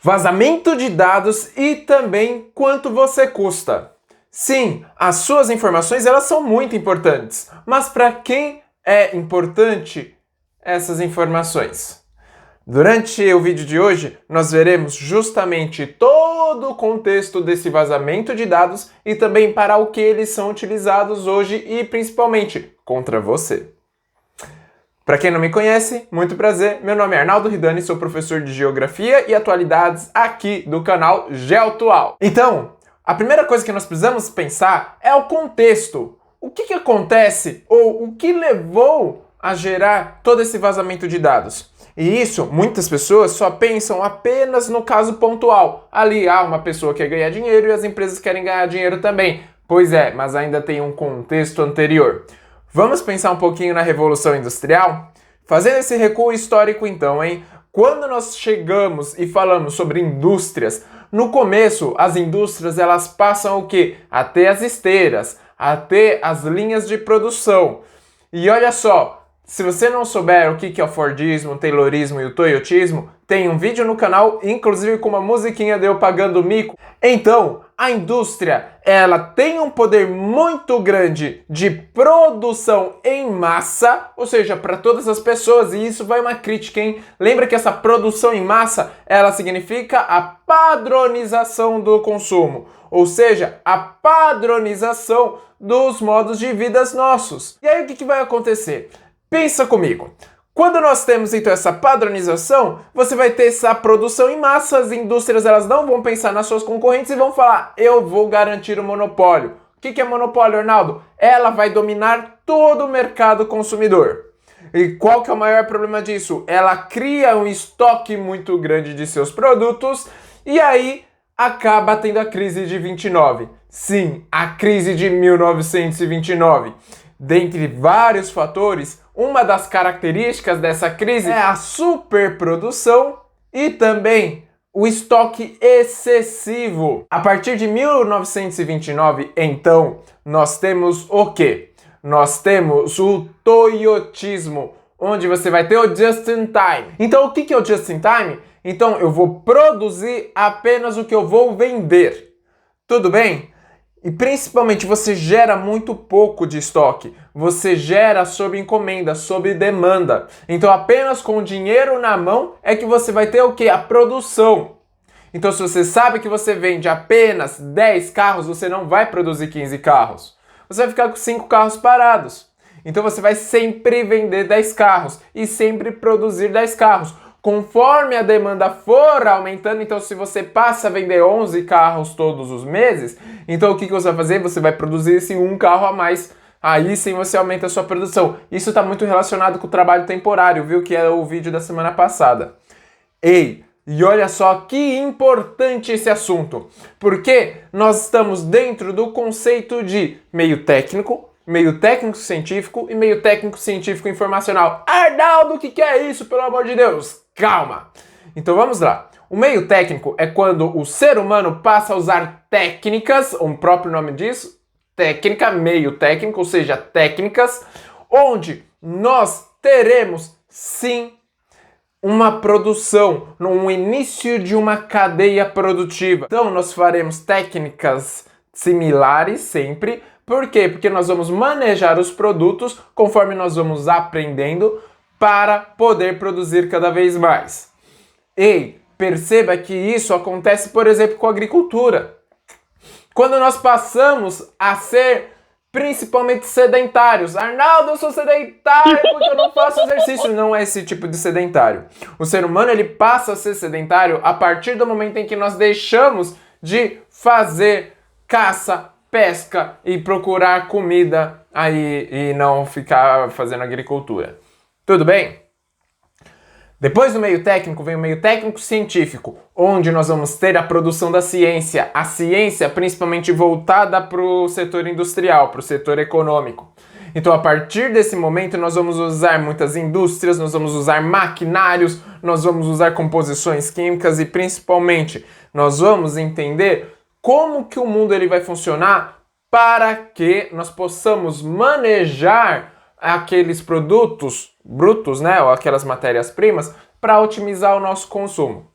vazamento de dados e também quanto você custa. Sim, as suas informações elas são muito importantes, mas para quem é importante essas informações? Durante o vídeo de hoje, nós veremos justamente todo o contexto desse vazamento de dados e também para o que eles são utilizados hoje e principalmente contra você. Para quem não me conhece, muito prazer, meu nome é Arnaldo Ridani, sou professor de Geografia e Atualidades aqui do canal GeoAtual. Então, a primeira coisa que nós precisamos pensar é o contexto. O que acontece ou o que levou a gerar todo esse vazamento de dados? E isso, muitas pessoas só pensam apenas no caso pontual. Ali, uma pessoa quer ganhar dinheiro e as empresas querem ganhar dinheiro também. Pois é, mas ainda tem um contexto anterior. Vamos pensar um pouquinho na Revolução Industrial? Fazendo esse recuo histórico então, Quando nós chegamos e falamos sobre indústrias, no começo as indústrias elas passam o quê? A ter as esteiras, a ter as linhas de produção. E olha só, se você não souber o que é o Fordismo, o Taylorismo e o Toyotismo, tem um vídeo no canal, inclusive com uma musiquinha de eu pagando mico. Então, a indústria, ela tem um poder muito grande de produção em massa, ou seja, para todas as pessoas, e isso vai uma crítica, Lembra que essa produção em massa, ela significa a padronização do consumo, ou seja, a padronização dos modos de vida nossos. E aí o que vai acontecer? Pensa comigo. Quando nós temos então essa padronização, você vai ter essa produção em massa, as indústrias elas não vão pensar nas suas concorrentes e vão falar, eu vou garantir o monopólio. O que é monopólio, Arnaldo? Ela vai dominar todo o mercado consumidor. E qual que é o maior problema disso? Ela cria um estoque muito grande de seus produtos e aí acaba tendo a crise de 29. Sim, a crise de 1929. Dentre vários fatores, uma das características dessa crise é a superprodução e também o estoque excessivo. A partir de 1929, então, nós temos o quê? Nós temos o toyotismo, onde você vai ter o just in time. Então, o que é o just in time? Então, eu vou produzir apenas o que eu vou vender. Tudo bem? E principalmente você gera muito pouco de estoque, você gera sob encomenda, sob demanda. Então apenas com o dinheiro na mão é que você vai ter o quê? A produção. Então se você sabe que você vende apenas 10 carros, você não vai produzir 15 carros. Você vai ficar com 5 carros parados. Então você vai sempre vender 10 carros e sempre produzir 10 carros. Conforme a demanda for aumentando, então se você passa a vender 11 carros todos os meses, então o que você vai fazer? Você vai produzir esse um carro a mais, aí sim você aumenta a sua produção. Isso está muito relacionado com o trabalho temporário, viu? Que é o vídeo da semana passada. E olha só que importante esse assunto, porque nós estamos dentro do conceito de meio técnico científico e meio técnico científico informacional. Arnaldo, o que é isso, pelo amor de Deus? Calma! Então vamos lá. O meio técnico é quando o ser humano passa a usar técnicas, o próprio nome diz, técnica, meio técnico, ou seja, técnicas, onde nós teremos sim uma produção, no início de uma cadeia produtiva. Então nós faremos técnicas similares sempre. Por quê? Porque nós vamos manejar os produtos conforme nós vamos aprendendo para poder produzir cada vez mais. E perceba que isso acontece, por exemplo, com a agricultura. Quando nós passamos a ser principalmente sedentários. Arnaldo, eu sou sedentário porque eu não faço exercício. Não é esse tipo de sedentário. O ser humano ele passa a ser sedentário a partir do momento em que nós deixamos de fazer caça, pesca e procurar comida aí e não ficar fazendo agricultura. Tudo bem? Depois do meio técnico vem o meio técnico científico, onde nós vamos ter a produção da ciência, a ciência principalmente voltada para o setor industrial, para o setor econômico. Então a partir desse momento nós vamos usar muitas indústrias, nós vamos usar maquinários, nós vamos usar composições químicas e principalmente nós vamos entender como que o mundo ele vai funcionar para que nós possamos manejar aqueles produtos brutos, né, ou aquelas matérias-primas, para otimizar o nosso consumo.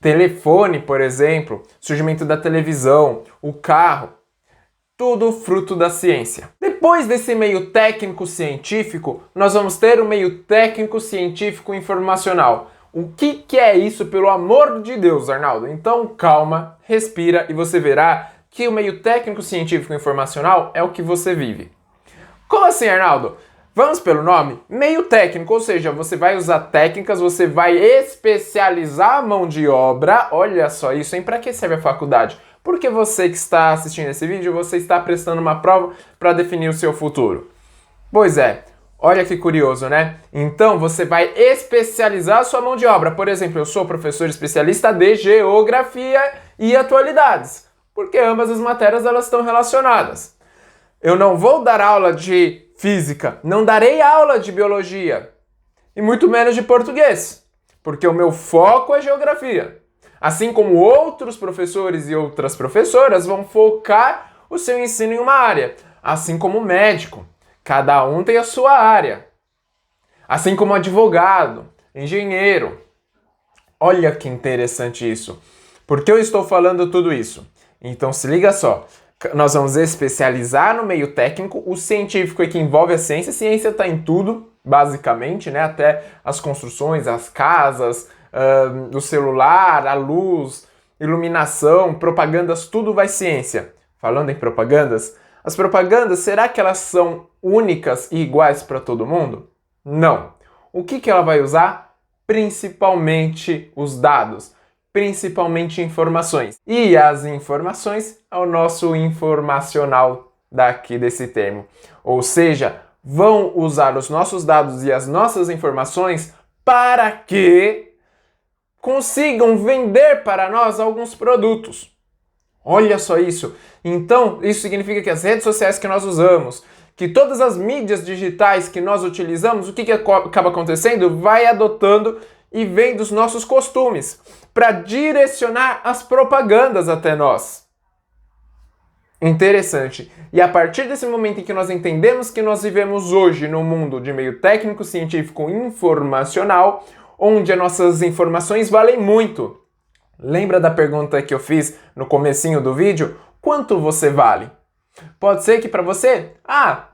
telefone, por exemplo, surgimento da televisão, o carro, tudo fruto da ciência. Depois desse meio técnico-científico, nós vamos ter o meio técnico-científico-informacional. O que é isso, pelo amor de Deus, Arnaldo? Então, calma, respira e você verá que o meio técnico-científico-informacional é o que você vive. Como assim, Arnaldo? Vamos pelo nome? Meio técnico, ou seja, você vai usar técnicas, você vai especializar a mão de obra. Olha só isso, hein? Para que serve a faculdade? Porque você que está assistindo esse vídeo, você está prestando uma prova para definir o seu futuro. Pois é, olha que curioso, né? Então você vai especializar a sua mão de obra. Por exemplo, eu sou professor especialista de geografia e atualidades, porque ambas as matérias elas estão relacionadas. Eu não vou dar aula de física, não darei aula de biologia e muito menos de português, porque o meu foco é geografia. Assim como outros professores e outras professoras vão focar o seu ensino em uma área, assim como médico, cada um tem a sua área. Assim como advogado, engenheiro. Olha que interessante isso. Por que eu estou falando tudo isso? Então se liga só. Nós vamos especializar no meio técnico, o científico é que envolve a ciência. A ciência está em tudo, basicamente, né? Até as construções, as casas, o celular, a luz, iluminação, propagandas, tudo vai ciência. Falando em propagandas, as propagandas, será que elas são únicas e iguais para todo mundo? Não. O que ela vai usar? Principalmente os dados. Principalmente informações. E as informações é o nosso informacional daqui desse termo. Ou seja, vão usar os nossos dados e as nossas informações para que consigam vender para nós alguns produtos. Olha só isso. Então, isso significa que as redes sociais que nós usamos, que todas as mídias digitais que nós utilizamos, o que acaba acontecendo? Vai adotando e vem dos nossos costumes para direcionar as propagandas até nós. Interessante. E a partir desse momento em que nós entendemos que nós vivemos hoje no mundo de meio técnico, científico, informacional, onde as nossas informações valem muito. Lembra da pergunta que eu fiz no comecinho do vídeo? Quanto você vale? Pode ser que para você,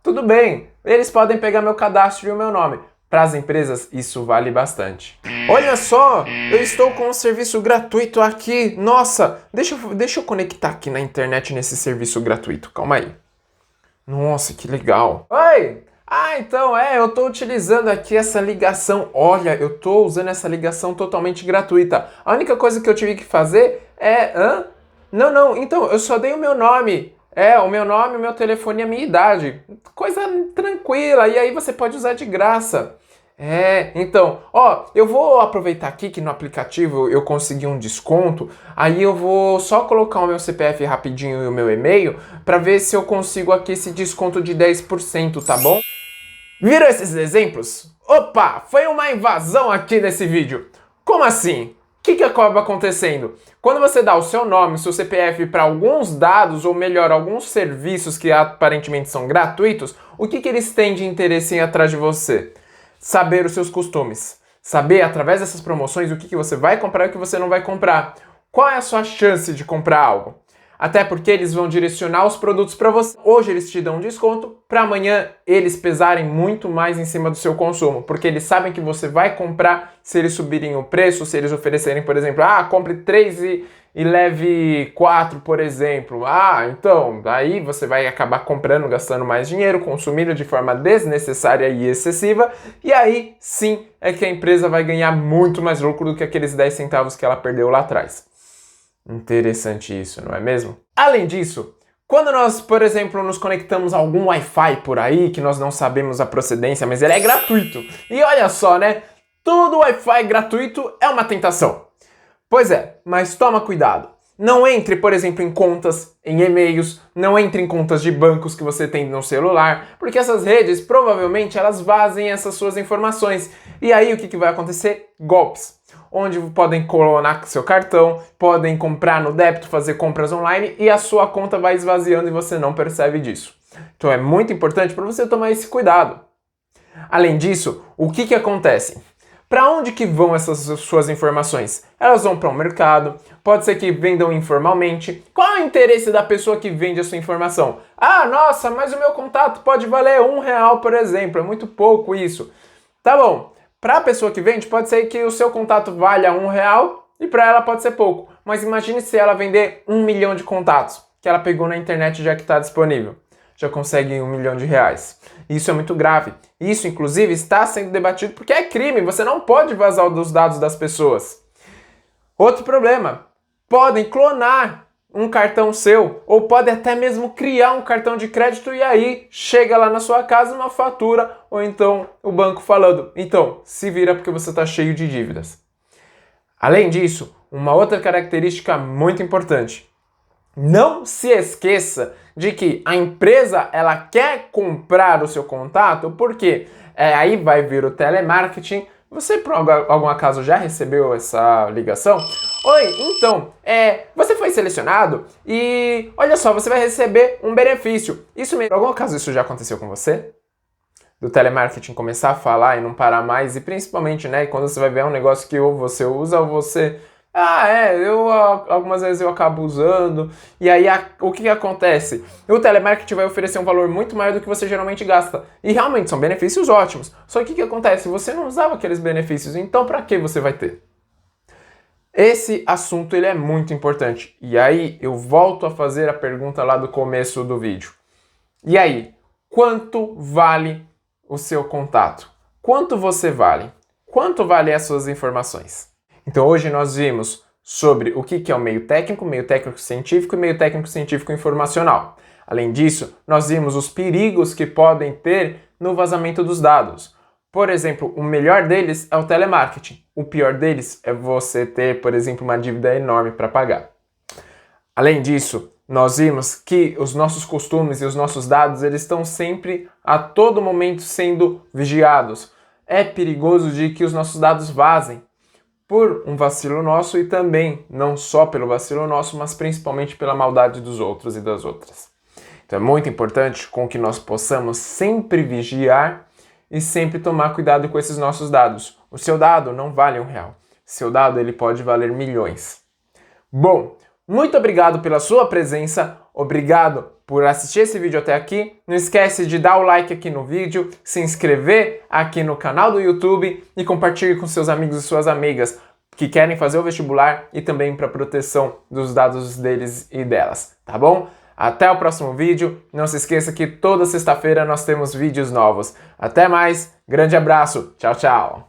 tudo bem, eles podem pegar meu cadastro e o meu nome. Para as empresas, isso vale bastante. Olha só, eu estou com um serviço gratuito aqui. Nossa, deixa eu conectar aqui na internet nesse serviço gratuito. Calma aí. Nossa, que legal. Oi! Então eu estou utilizando aqui essa ligação. Olha, eu estou usando essa ligação totalmente gratuita. A única coisa que eu tive que fazer é... Não, então, eu só dei o meu nome. O meu nome, o meu telefone e a minha idade. Coisa tranquila, e aí você pode usar de graça. Então, eu vou aproveitar aqui que no aplicativo eu consegui um desconto, aí eu vou só colocar o meu CPF rapidinho e o meu e-mail para ver se eu consigo aqui esse desconto de 10%, tá bom? Viram esses exemplos? Opa, foi uma invasão aqui nesse vídeo. Como assim? O que acaba acontecendo? Quando você dá o seu nome, o seu CPF para alguns dados, ou melhor, alguns serviços que aparentemente são gratuitos, o que eles têm de interesse em atrás de você? Saber os seus costumes. Saber, através dessas promoções, o que você vai comprar e o que você não vai comprar. Qual é a sua chance de comprar algo? Até porque eles vão direcionar os produtos para você. Hoje eles te dão um desconto, para amanhã eles pesarem muito mais em cima do seu consumo, porque eles sabem que você vai comprar se eles subirem o preço, se eles oferecerem, por exemplo, compre 3 e leve 4, por exemplo. Então, aí você vai acabar comprando, gastando mais dinheiro, consumindo de forma desnecessária e excessiva, e aí sim é que a empresa vai ganhar muito mais lucro do que aqueles 10 centavos que ela perdeu lá atrás. Interessante isso, não é mesmo? Além disso, quando nós, por exemplo, nos conectamos a algum Wi-Fi por aí, que nós não sabemos a procedência, mas ele é gratuito. E olha só, né? Todo Wi-Fi gratuito é uma tentação. Pois é, mas toma cuidado. Não entre, por exemplo, em contas, em e-mails, não entre em contas de bancos que você tem no celular, porque essas redes, provavelmente, elas vazem essas suas informações. E aí, o que vai acontecer? Golpes. Onde podem clonar seu cartão, podem comprar no débito, fazer compras online e a sua conta vai esvaziando e você não percebe disso. Então é muito importante para você tomar esse cuidado. Além disso, o que acontece? Para onde que vão essas suas informações? Elas vão para um mercado, pode ser que vendam informalmente. Qual é o interesse da pessoa que vende a sua informação? Ah, nossa, mas o meu contato pode valer R$1, por exemplo, é muito pouco isso. Tá bom, para a pessoa que vende, pode ser que o seu contato valha R$1 e para ela pode ser pouco. Mas imagine se ela vender 1 milhão de contatos, que ela pegou na internet já que está disponível. Já consegue R$1 milhão. Isso é muito grave. Isso, inclusive, está sendo debatido porque é crime. Você não pode vazar os dados das pessoas. Outro problema. Podem clonar um cartão seu ou pode até mesmo criar um cartão de crédito e aí chega lá na sua casa uma fatura ou então o banco falando, então, se vira porque você está cheio de dívidas. Além disso, uma outra característica muito importante. Não se esqueça de que a empresa ela quer comprar o seu contato porque aí vai vir o telemarketing. Você por algum acaso já recebeu essa ligação? Oi, então, você foi selecionado e olha só, você vai receber um benefício. Isso mesmo, por algum acaso isso já aconteceu com você? Do telemarketing começar a falar e não parar mais e principalmente, né, quando você vai ver um negócio que ou você usa ou você... algumas vezes eu acabo usando, e aí o que acontece? O telemarketing vai oferecer um valor muito maior do que você geralmente gasta, e realmente são benefícios ótimos, só que o que acontece? Você não usava aqueles benefícios, então para que você vai ter? Esse assunto ele é muito importante, e aí eu volto a fazer a pergunta lá do começo do vídeo. E aí, quanto vale o seu contato? Quanto você vale? Quanto vale as suas informações? Então hoje nós vimos sobre o que é o meio técnico científico e meio técnico científico informacional. Além disso, nós vimos os perigos que podem ter no vazamento dos dados. Por exemplo, o melhor deles é o telemarketing. O pior deles é você ter, por exemplo, uma dívida enorme para pagar. Além disso, nós vimos que os nossos costumes e os nossos dados eles estão sempre, a todo momento, sendo vigiados. É perigoso de que os nossos dados vazem por um vacilo nosso e também, não só pelo vacilo nosso, mas principalmente pela maldade dos outros e das outras. Então é muito importante com que nós possamos sempre vigiar e sempre tomar cuidado com esses nossos dados. O seu dado não vale R$1. Seu dado ele pode valer milhões. Bom, muito obrigado pela sua presença, obrigado por assistir esse vídeo até aqui. Não esquece de dar o like aqui no vídeo, se inscrever aqui no canal do YouTube e compartilhe com seus amigos e suas amigas que querem fazer o vestibular e também para proteção dos dados deles e delas, tá bom? Até o próximo vídeo. Não se esqueça que toda sexta-feira nós temos vídeos novos. Até mais, grande abraço, tchau, tchau!